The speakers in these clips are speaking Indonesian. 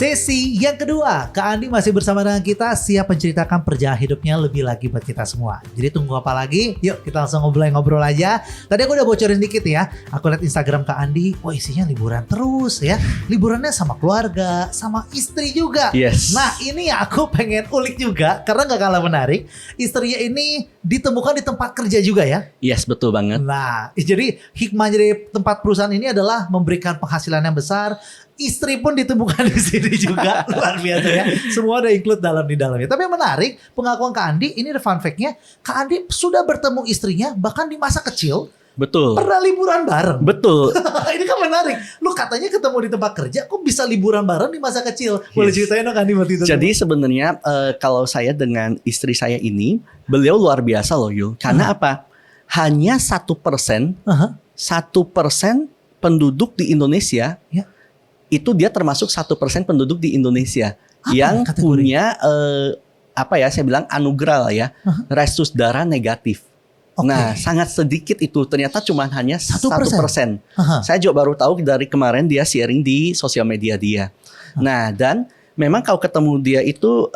Sesi yang kedua, Kak Andi masih bersama dengan kita, siap menceritakan perjalanan hidupnya lebih lagi buat kita semua. Jadi tunggu apa lagi? Yuk kita langsung ngobrol aja. Tadi aku udah bocorin dikit ya. Aku lihat Instagram Kak Andi, wah isinya liburan terus ya. Liburannya sama keluarga, sama istri juga. Yes. Nah ini aku pengen ulik juga, karena gak kalah menarik. Istrinya ini ditemukan di tempat kerja juga ya. Yes, betul banget. Nah, jadi hikmah dari tempat perusahaan ini adalah memberikan penghasilan yang besar. Istri pun ditemukan di sini juga. Luar biasa ya. Semua ada include di dalamnya. Tapi yang menarik, pengakuan Kak Andi, ini ada fun fact-nya. Kak Andi sudah bertemu istrinya bahkan di masa kecil. Betul. Pernah liburan bareng. Betul. Ini kan menarik. Lu katanya ketemu di tempat kerja, kok bisa liburan bareng di masa kecil? Boleh ceritain dong Kak Andi waktu itu? Jadi sebenarnya kalau saya dengan istri saya ini, beliau luar biasa loh Yul. Karena apa? Hanya 1%, 1% penduduk di Indonesia, Ya. itu dia termasuk 1% penduduk di Indonesia Apa yang kategori? punya saya bilang anugerah lah ya, resus darah negatif. Oke. Nah, sangat sedikit itu. Ternyata cuma hanya 1%. Aha. Saya juga baru tahu dari kemarin dia sharing di sosial media dia. Nah, dan memang kalau ketemu dia itu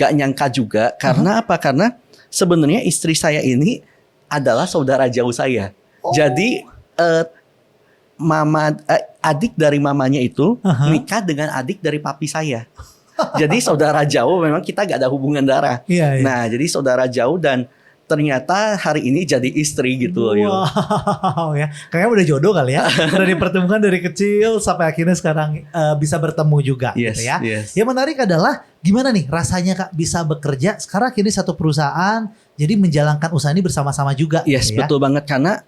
gak nyangka juga. Karena apa? Karena sebenarnya istri saya ini adalah saudara jauh saya. Oh. Jadi adik dari mamanya itu nikah dengan adik dari papi saya. Jadi saudara jauh, memang kita gak ada hubungan darah. Iya, iya. Nah, jadi saudara jauh dan ternyata hari ini jadi istri gitu loh. Yul. Wow ya, kayaknya udah jodoh kali ya. Udah dipertemukan dari kecil sampai akhirnya sekarang bisa bertemu juga Yes, gitu ya. yes. Yang menarik adalah gimana nih rasanya Kak bisa bekerja sekarang kini satu perusahaan, jadi menjalankan usaha ini bersama-sama juga. Yes, gitu ya. betul banget. Karena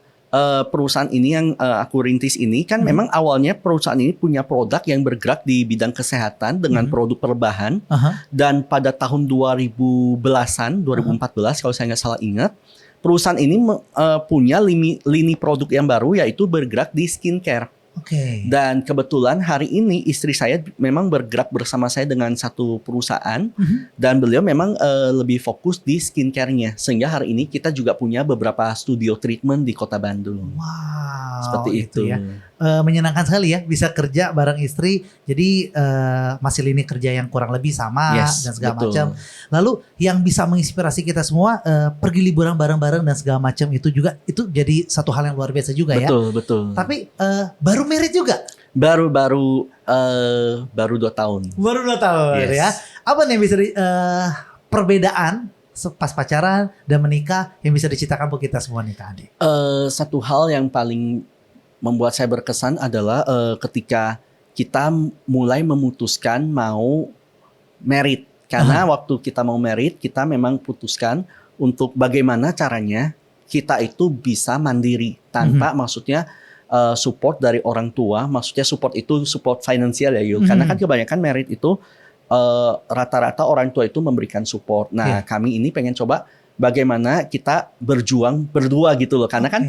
perusahaan ini yang aku rintis ini kan memang awalnya perusahaan ini punya produk yang bergerak di bidang kesehatan dengan produk perbahan. Dan pada tahun 2010-an, 2014 kalau saya nggak salah ingat, perusahaan ini punya lini produk yang baru yaitu bergerak di skincare. Oke. Dan kebetulan hari ini istri saya memang bergerak bersama saya dengan satu perusahaan dan beliau memang lebih fokus di skincare-nya. Sehingga hari ini kita juga punya beberapa studio treatment di Kota Bandung. Wow. Seperti itu. Ya. Menyenangkan sekali ya bisa kerja bareng istri. Jadi masih lini kerja yang kurang lebih sama dan segala macam. Lalu yang bisa menginspirasi kita semua pergi liburan bareng-bareng dan segala macam itu juga itu jadi satu hal yang luar biasa juga ya. Betul. Tapi baru married juga? Baru 2 tahun. Baru 2 tahun ya. Apa nih yang bisa perbedaan pas pacaran dan menikah yang bisa diceritakan buat kita semua nih Kak Andi? Satu hal yang paling membuat saya berkesan adalah ketika kita mulai memutuskan mau married. Karena waktu kita mau married, kita memang putuskan untuk bagaimana caranya kita itu bisa mandiri tanpa maksudnya support dari orang tua. Maksudnya support itu support finansial ya Yul. Karena kan kebanyakan married itu rata-rata orang tua itu memberikan support. Nah kami ini pengen coba bagaimana kita berjuang berdua gitu loh. Karena kan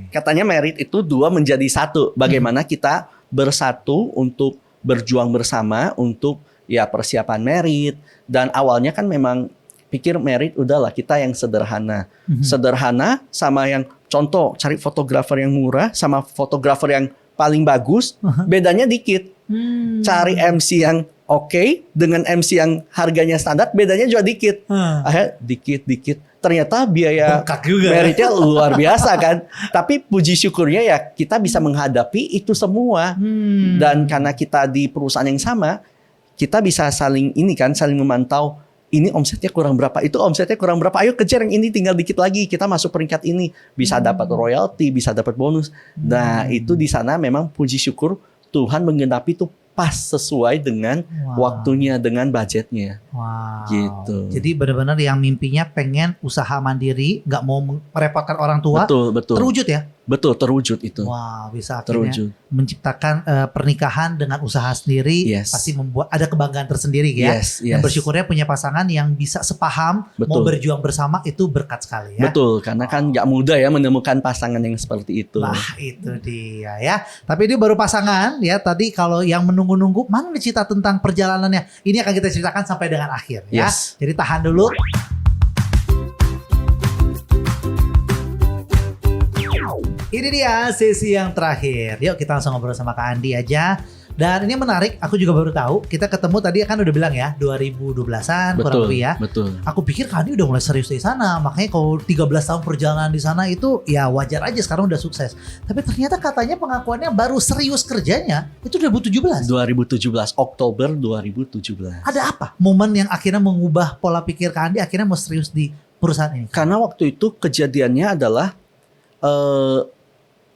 katanya merit itu 2 menjadi 1. Bagaimana kita bersatu untuk berjuang bersama untuk ya persiapan merit. Dan awalnya kan memang pikir merit udahlah kita yang sederhana. Sederhana sama yang contoh cari fotografer yang murah sama fotografer yang paling bagus. Bedanya dikit. Cari MC yang oke dengan MC yang harganya standar bedanya juga dikit. Akhirnya dikit. Ternyata biaya meritnya luar biasa kan. Tapi puji syukurnya ya kita bisa menghadapi itu semua. Dan karena kita di perusahaan yang sama, kita bisa saling memantau. Ini omsetnya kurang berapa, itu omsetnya kurang berapa. Ayo kejar yang ini, tinggal dikit lagi. Kita masuk peringkat ini, bisa dapat royalti, bisa dapat bonus. Nah itu di sana memang puji syukur Tuhan menggenapi itu pas sesuai dengan waktunya, dengan budgetnya. Gitu. Jadi benar-benar yang mimpinya pengen usaha mandiri, nggak mau merepotkan orang tua. Betul. Terwujud ya? Betul, terwujud itu. Wah, bisa akhirnya menciptakan pernikahan dengan usaha sendiri. Pasti membuat ada kebanggaan tersendiri ya. Dan bersyukurnya punya pasangan yang bisa sepaham, mau berjuang bersama, itu berkat sekali ya. Betul, karena kan nggak mudah ya menemukan pasangan yang seperti itu. Nah itu dia ya. Tapi ini baru pasangan ya. Tadi kalau yang menunggu-nunggu, mana nih cerita tentang perjalanannya? Ini akan kita ceritakan sampai dengan akhir ya. Jadi tahan dulu. Ini dia sesi yang terakhir. Yuk kita langsung ngobrol sama Kak Andi aja. Dan ini menarik, aku juga baru tahu. Kita ketemu tadi kan udah bilang ya 2012-an kurang lebih ya. Betul. Aku pikir Kak Andi udah mulai serius di sana. Makanya kalau 13 tahun perjalanan di sana itu ya wajar aja sekarang udah sukses. Tapi ternyata katanya pengakuannya baru serius kerjanya itu 2017. 2017, Oktober 2017. Ada apa momen yang akhirnya mengubah pola pikir Kak Andi akhirnya mau serius di perusahaan ini? Karena waktu itu kejadiannya adalah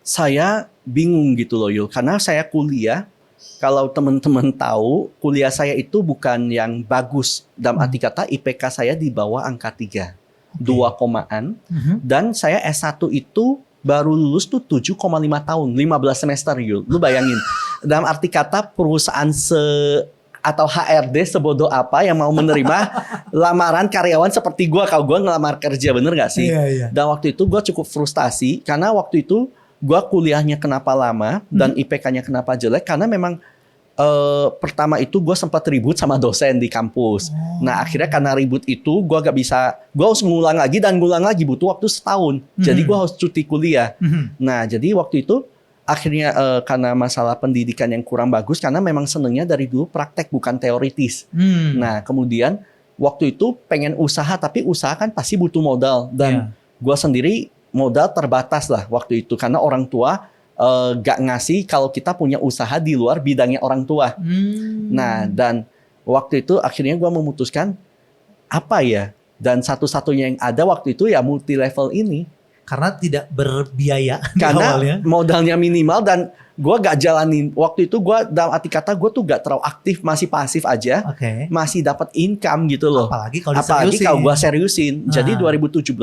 saya bingung gitu loh Yul. Karena saya kuliah, kalau teman-teman tahu, kuliah saya itu bukan yang bagus. Dalam arti kata IPK saya di bawah angka 3. 2 komaan. Dan saya S1 itu baru lulus tuh 7,5 tahun. 15 semester Yul. Lu bayangin. Dalam arti kata perusahaan atau HRD sebodoh apa yang mau menerima lamaran karyawan seperti gue. Kalau gue ngelamar kerja, bener gak sih? Iya. Dan waktu itu gue cukup frustasi. Karena waktu itu gue kuliahnya kenapa lama dan IPK-nya kenapa jelek, karena memang pertama itu gue sempat ribut sama dosen di kampus. Nah akhirnya karena ribut itu gue gak bisa, gue harus ngulang lagi dan ngulang lagi, butuh waktu setahun. Jadi gue harus cuti kuliah. Nah jadi waktu itu akhirnya karena masalah pendidikan yang kurang bagus, karena memang senengnya dari dulu praktek bukan teoritis. Nah kemudian waktu itu pengen usaha, tapi usaha kan pasti butuh modal. Dan gue sendiri modal terbatas lah waktu itu, karena orang tua gak ngasih kalau kita punya usaha di luar bidangnya orang tua. Nah dan waktu itu akhirnya gue memutuskan apa ya, dan satu-satunya yang ada waktu itu ya multi level ini. Karena tidak berbiaya karena awalnya. Modalnya minimal dan gue gak jalanin. Waktu itu gue dalam arti kata gue tuh gak terlalu aktif, masih pasif aja. Masih dapat income gitu loh. Apalagi kalau gue seriusin. Jadi 2017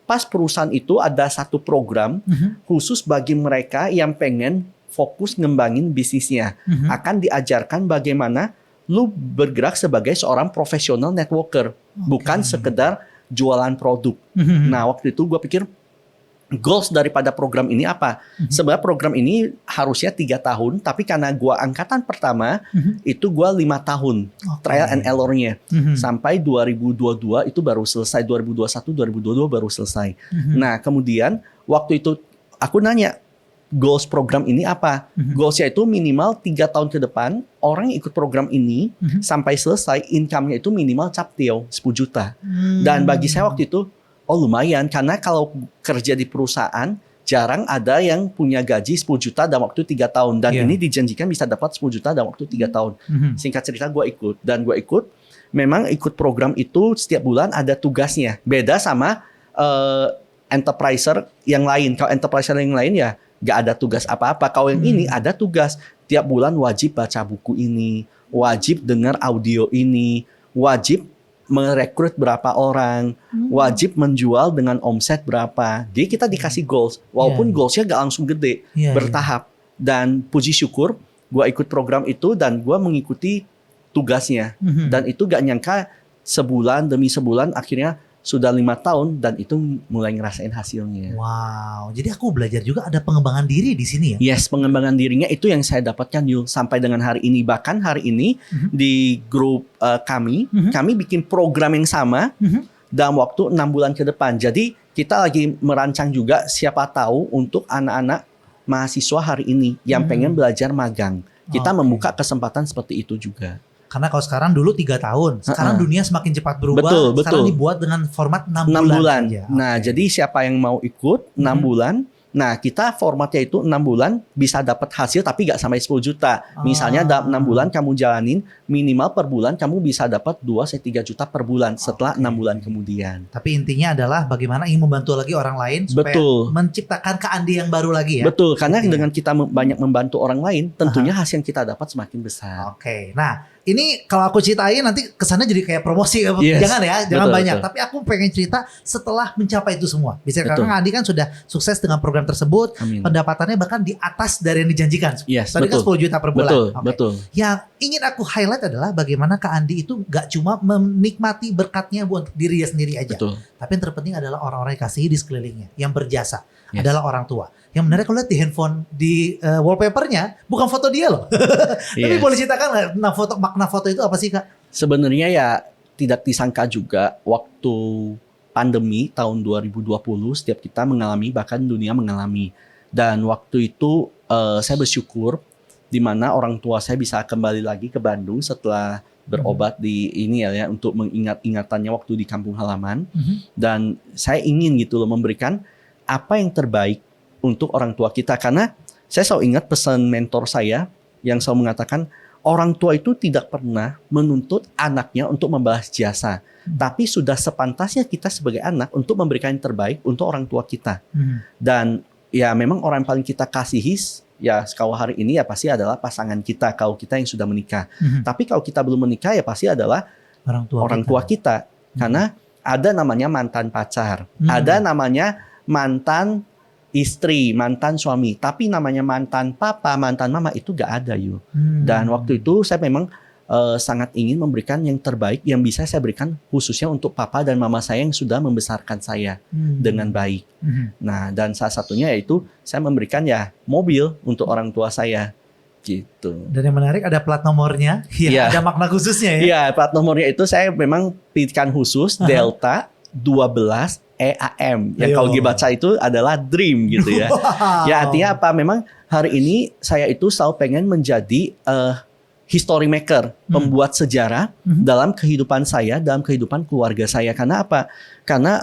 pas perusahaan itu ada satu program khusus bagi mereka yang pengen fokus ngembangin bisnisnya. Akan diajarkan bagaimana lu bergerak sebagai seorang profesional networker. Bukan sekedar jualan produk. Nah waktu itu gue pikir goals daripada program ini apa? Sebenarnya program ini harusnya 3 tahun, tapi karena gua angkatan pertama, itu gua 5 tahun trial and error-nya. Sampai 2022 itu baru selesai, 2021, 2022 baru selesai. Nah, kemudian waktu itu aku nanya, goals program ini apa? Goals-nya itu minimal 3 tahun ke depan, orang yang ikut program ini sampai selesai, income-nya itu minimal captio 10 juta. Dan bagi saya waktu itu, oh lumayan, karena kalau kerja di perusahaan jarang ada yang punya gaji 10 juta dalam waktu 3 tahun. Dan ini dijanjikan bisa dapat 10 juta dalam waktu 3 tahun. Singkat cerita gue ikut. Dan gue ikut, memang ikut program itu setiap bulan ada tugasnya. Beda sama enterpriser yang lain. Kalau enterpriser yang lain ya gak ada tugas apa-apa. Kalau yang ini ada tugas. Tiap bulan wajib baca buku ini, wajib dengar audio ini, wajib merekrut berapa orang, wajib menjual dengan omset berapa. Jadi kita dikasih goals, walaupun goalsnya gak langsung gede, bertahap. Dan puji syukur, gue ikut program itu dan gue mengikuti tugasnya. Dan itu gak nyangka sebulan demi sebulan akhirnya sudah 5 tahun dan itu mulai ngerasain hasilnya. Wow, jadi aku belajar juga ada pengembangan diri di sini ya? Yes, pengembangan dirinya itu yang saya dapatkan Yul sampai dengan hari ini. Bahkan hari ini di grup kami bikin program yang sama dalam waktu 6 bulan ke depan. Jadi kita lagi merancang juga siapa tahu untuk anak-anak mahasiswa hari ini yang pengen belajar magang. Kita membuka kesempatan seperti itu juga. Karena kalau sekarang dulu 3 tahun, sekarang dunia semakin cepat berubah. Sekarang dibuat dengan format 6 bulan aja. Nah, jadi siapa yang mau ikut 6 bulan, nah kita formatnya itu 6 bulan bisa dapat hasil tapi gak sampai 10 juta. Misalnya dalam 6 bulan kamu jalanin, minimal per bulan kamu bisa dapat 2-3 juta per bulan setelah 6 bulan kemudian. Tapi intinya adalah bagaimana ingin membantu lagi orang lain supaya menciptakan Kak Andi yang baru lagi ya. Betul, karena dengan kita banyak membantu orang lain, tentunya hasil yang kita dapat semakin besar. Nah, ini kalau aku ceritain nanti kesannya jadi kayak promosi. Jangan ya, jangan banyak. Tapi aku pengen cerita setelah mencapai itu semua. Bisa karena Kak Andi kan sudah sukses dengan program tersebut. Pendapatannya bahkan di atas dari yang dijanjikan. Tadi kan 10 juta per bulan. Betul. Yang ingin aku highlight adalah bagaimana Kak Andi itu gak cuma menikmati berkatnya buat dirinya sendiri aja. Tapi yang terpenting adalah orang-orang yang kasihi di sekelilingnya. Yang berjasa adalah orang tua. Yang menarik kalau lihat di handphone di wallpapernya bukan foto dia loh. Tapi boleh ceritakan makna foto itu apa sih Kak? Sebenarnya ya tidak disangka juga waktu pandemi tahun 2020 setiap kita mengalami, bahkan dunia mengalami. Dan waktu itu saya bersyukur di mana orang tua saya bisa kembali lagi ke Bandung setelah berobat di ini ya untuk mengingat-ingatannya waktu di kampung halaman. Dan saya ingin gitu loh memberikan apa yang terbaik untuk orang tua kita, karena saya selalu ingat pesan mentor saya yang selalu mengatakan orang tua itu tidak pernah menuntut anaknya untuk membalas jasa, tapi sudah sepantasnya kita sebagai anak untuk memberikan yang terbaik untuk orang tua kita. Dan ya memang orang yang paling kita kasihi ya kalau hari ini ya pasti adalah pasangan kita kalau kita yang sudah menikah. Tapi kalau kita belum menikah ya pasti adalah orang tua kita. Karena ada namanya mantan pacar, ada namanya mantan istri, mantan suami, tapi namanya mantan papa, mantan mama itu gak ada yuk. Dan waktu itu saya memang sangat ingin memberikan yang terbaik yang bisa saya berikan khususnya untuk papa dan mama saya yang sudah membesarkan saya dengan baik. Nah, dan salah satunya yaitu saya memberikan ya mobil untuk orang tua saya gitu. Dan yang menarik ada plat nomornya, ya, ada makna khususnya ya. Iya, plat nomornya itu saya memang pilihkan khusus Delta 12 EAM yang kalau dibaca itu adalah dream gitu ya. Ya artinya apa? Memang hari ini saya itu selalu pengen menjadi history maker, pembuat sejarah dalam kehidupan saya, dalam kehidupan keluarga saya. Karena apa? Karena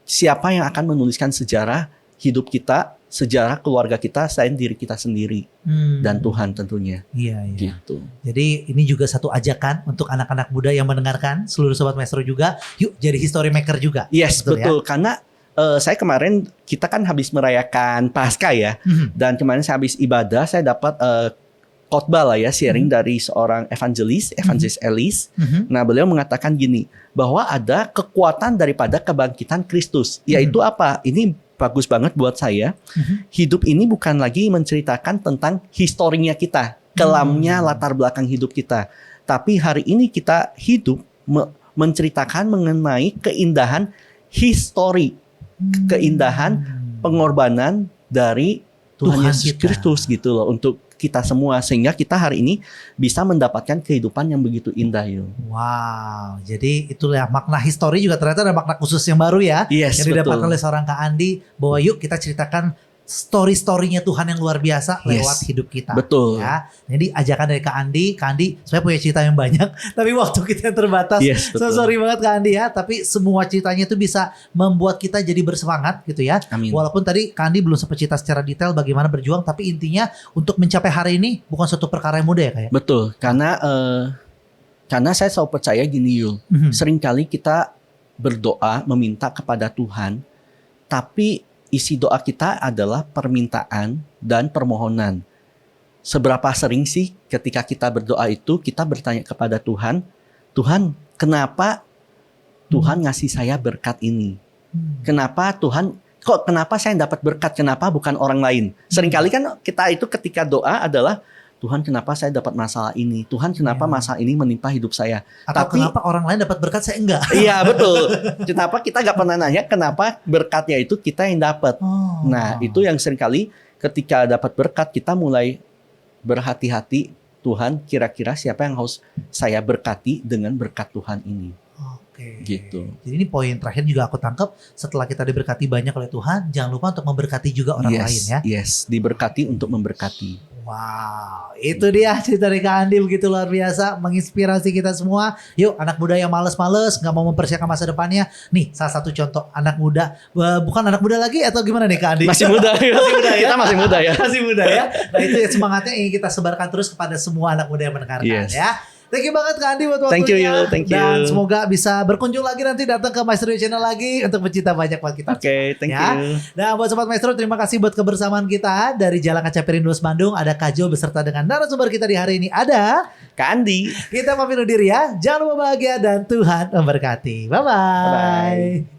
siapa yang akan menuliskan sejarah hidup kita, sejarah keluarga kita selain diri kita sendiri dan Tuhan tentunya. Iya. Gitu. Jadi ini juga satu ajakan untuk anak-anak muda yang mendengarkan, seluruh sobat maestro juga, yuk jadi history maker juga. Yes, betul. Ya? Karena saya kemarin kita kan habis merayakan Paskah ya, dan kemarin saya habis ibadah, saya dapat khotbah lah ya, sharing dari seorang evangelis Ellis. Nah, beliau mengatakan gini, bahwa ada kekuatan daripada kebangkitan Kristus. Yaitu apa? Ini bagus banget buat saya. Hidup ini bukan lagi menceritakan tentang historinya kita, kelamnya latar belakang hidup kita. Tapi hari ini kita hidup menceritakan mengenai keindahan histori, keindahan pengorbanan dari Tuhan Yesus Kristus gitu loh untuk kita semua, sehingga kita hari ini bisa mendapatkan kehidupan yang begitu indah yuk. Wow, jadi itulah makna histori juga ternyata ada makna khusus yang baru ya, yang didapatkan oleh seorang Kak Andi, bahwa yuk kita ceritakan story-storynya Tuhan yang luar biasa lewat hidup kita. Betul. Ya. Jadi ajakan dari Kak Andi saya punya cerita yang banyak, tapi waktu kita yang terbatas. So sorry banget Kak Andi ya, tapi semua ceritanya itu bisa membuat kita jadi bersemangat gitu ya. Amin. Walaupun tadi Kak Andi belum sempat cerita secara detail bagaimana berjuang, tapi intinya untuk mencapai hari ini bukan suatu perkara yang mudah ya Kak ya. Betul, karena saya selalu percaya gini Yul, seringkali kita berdoa meminta kepada Tuhan, tapi isi doa kita adalah permintaan dan permohonan. Seberapa sering sih ketika kita berdoa itu kita bertanya kepada Tuhan, Tuhan kenapa Tuhan ngasih saya berkat ini? Kenapa saya dapat berkat? Kenapa bukan orang lain? Seringkali kan kita itu ketika doa adalah Tuhan kenapa saya dapat masalah ini? Tuhan kenapa masalah ini menimpa hidup saya? Atau kenapa orang lain dapat berkat saya enggak? Iya betul. Kenapa kita gak pernah nanya kenapa berkatnya itu kita yang dapat? Nah itu yang seringkali ketika dapat berkat kita mulai berhati-hati. Tuhan kira-kira siapa yang harus saya berkati dengan berkat Tuhan ini? Oke. Gitu. Jadi ini poin terakhir juga aku tangkap, setelah kita diberkati banyak oleh Tuhan, jangan lupa untuk memberkati juga orang lain ya. Yes, diberkati untuk memberkati. Wow, itu dia cerita dari Kak Andi begitu luar biasa, menginspirasi kita semua. Yuk anak muda yang males-males, gak mau mempersiapkan masa depannya. Nih salah satu contoh anak muda, bukan anak muda lagi atau gimana nih Kak Andi? Masih muda, kita masih muda ya. Masih muda ya. Nah itu ya semangatnya ingin kita sebarkan terus kepada semua anak muda yang mendengarkan ya. Thank you banget Kak Andi buat waktunya. Thank you. Dan semoga bisa berkunjung lagi nanti, datang ke Maestro Channel lagi untuk mencinta banyak buat kita. Thank you. Dan buat Sobat Maestro, terima kasih buat kebersamaan kita. Dari Jalan Kaca Piring 12 Bandung, ada Kak Jo beserta dengan narasumber kita di hari ini ada Kak Andi. Kita pamit undur diri ya. Jangan lupa bahagia dan Tuhan memberkati. Bye-bye.